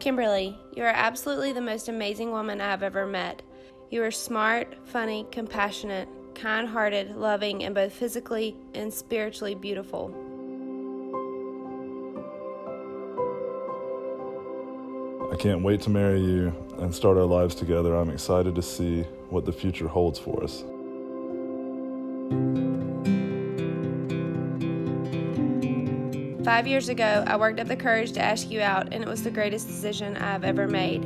Kimberly, you are absolutely the most amazing woman I have ever met. You are smart, funny, compassionate, kind-hearted, loving, and both physically and spiritually beautiful. I can't wait to marry you and start our lives together. I'm excited to see what the future holds for us. "5 years ago, I worked up the courage to ask you out, and it was the greatest decision I have ever made.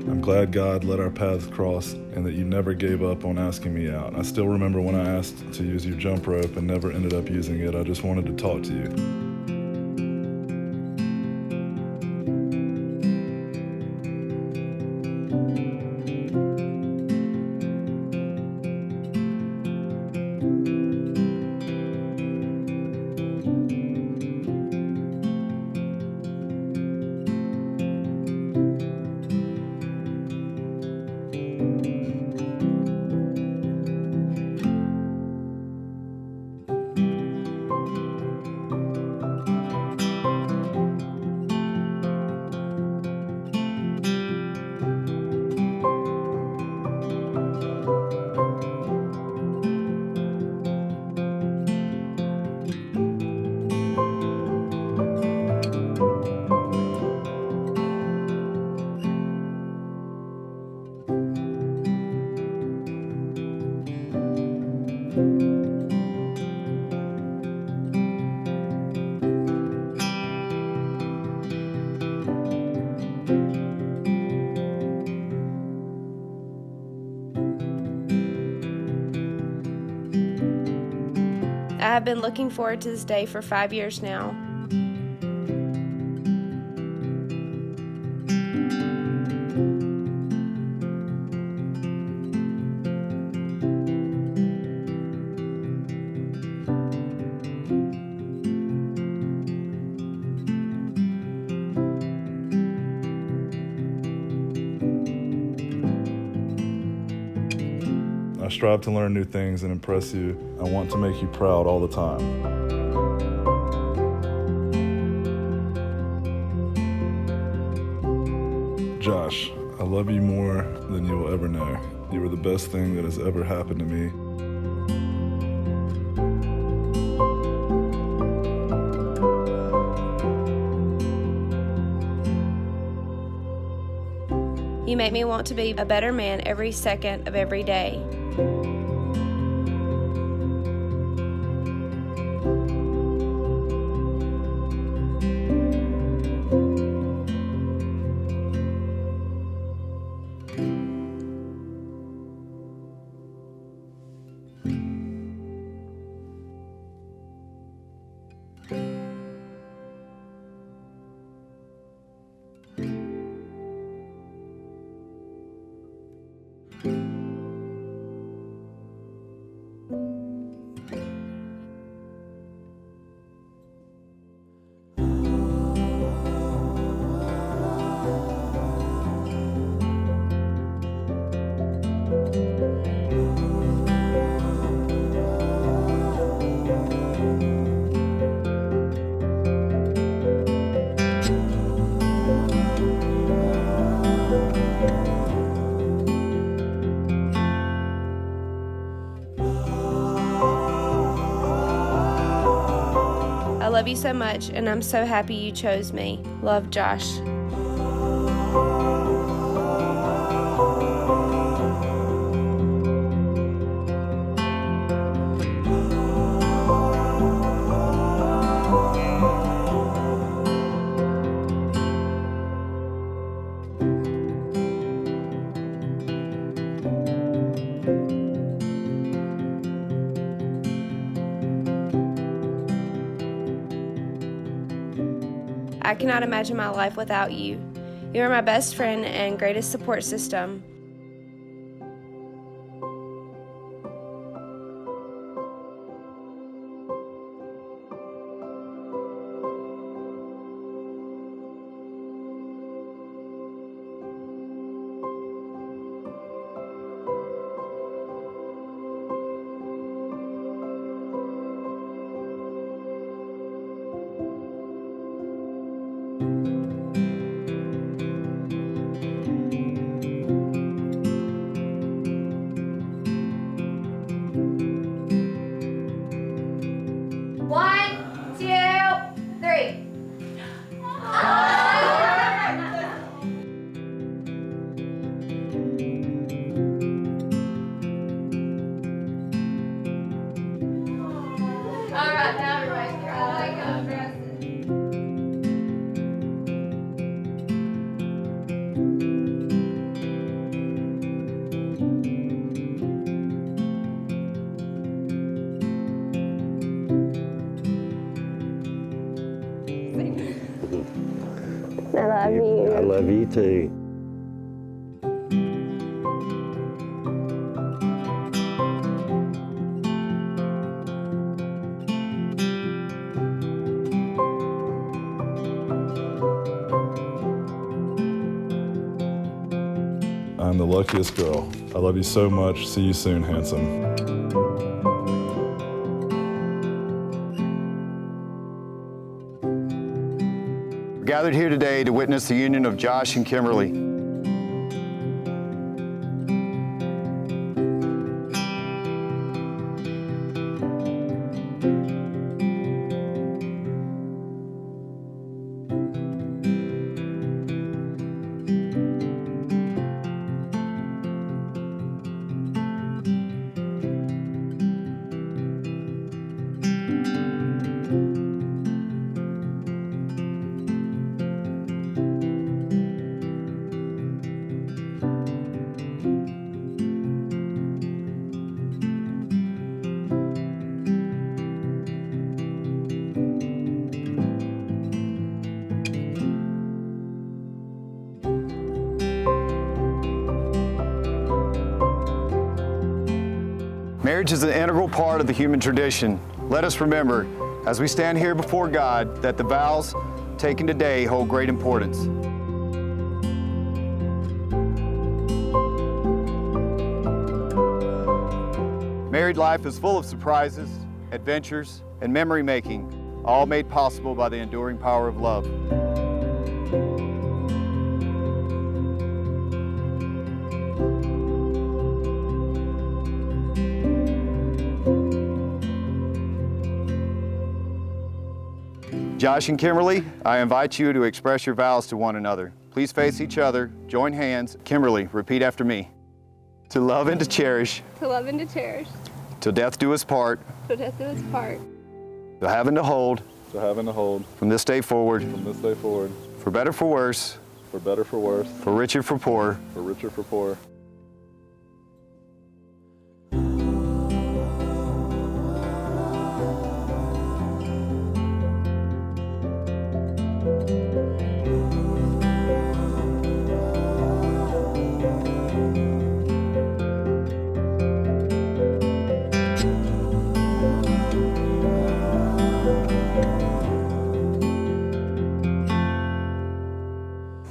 I'm glad God let our paths cross and that you never gave up on asking me out. I still remember when I asked to use your jump rope and never ended up using it. I just wanted to talk to you. I have been looking forward to this day for 5 years now. I strive to learn new things and impress you. I want to make you proud all the time. Josh, I love you more than you will ever know. You are the best thing that has ever happened to me. You make me want to be a better man every second of every day. I love you so much, and I'm so happy you chose me. Love, Josh. I cannot imagine my life without you. You are my best friend and greatest support system. love you too. I'm the luckiest girl. I love you so much. See you soon, handsome. We're gathered here today to witness the union of Josh and Kimberly. Marriage is an integral part of the human tradition. Let us remember, as we stand here before God, that the vows taken today hold great importance. Married life is full of surprises, adventures, and memory-making, all made possible by the enduring power of love. Josh and Kimberly, I invite you to express your vows to one another. Please face each other, join hands. Kimberly, repeat after me. To love and to cherish. To love and to cherish. Till death do us part. Till death do us part. To have and to hold. To have and to hold. From this day forward. From this day forward. For better, for worse. For better, for worse. For richer, for poor. For richer, for poor.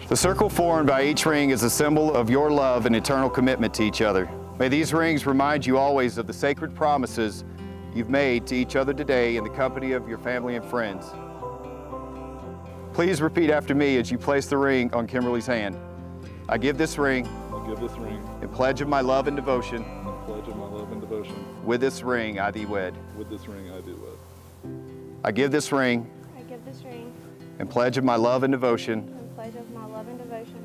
The circle formed by each ring is a symbol of your love and eternal commitment to each other. May these rings remind you always of the sacred promises you've made to each other today in the company of your family and friends. Please repeat after me as you place the ring on Kimberly's hand. I give this ring I give this ring in pledge of my love and devotion. in pledge of my love and devotion. With this ring I thee wed. With this ring I do wed. I give this ring I give this ring in pledge of my love and devotion. in pledge of my love and devotion.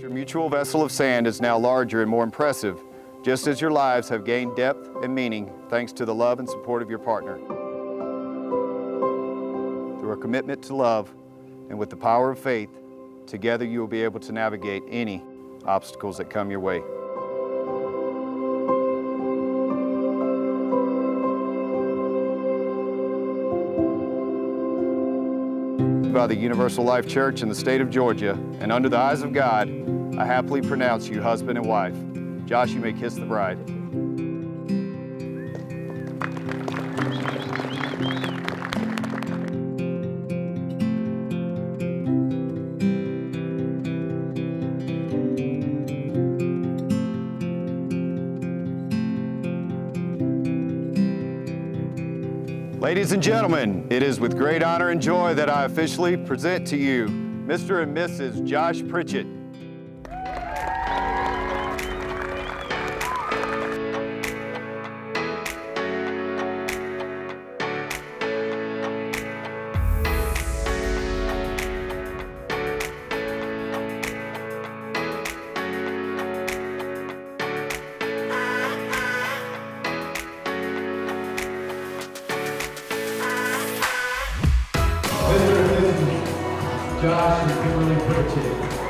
Your mutual vessel of sand is now larger and more impressive, just as your lives have gained depth and meaning thanks to the love and support of your partner. Through a commitment to love and with the power of faith, together you will be able to navigate any obstacles that come your way. By the Universal Life Church in the state of Georgia, and under the eyes of God, I happily pronounce you husband and wife. Josh, you may kiss the bride. Ladies and gentlemen, it is with great honor and joy that I officially present to you Mr. and Mrs. Josh Pritchett. Mr. and Mrs. Josh and Kimberly Pritchett.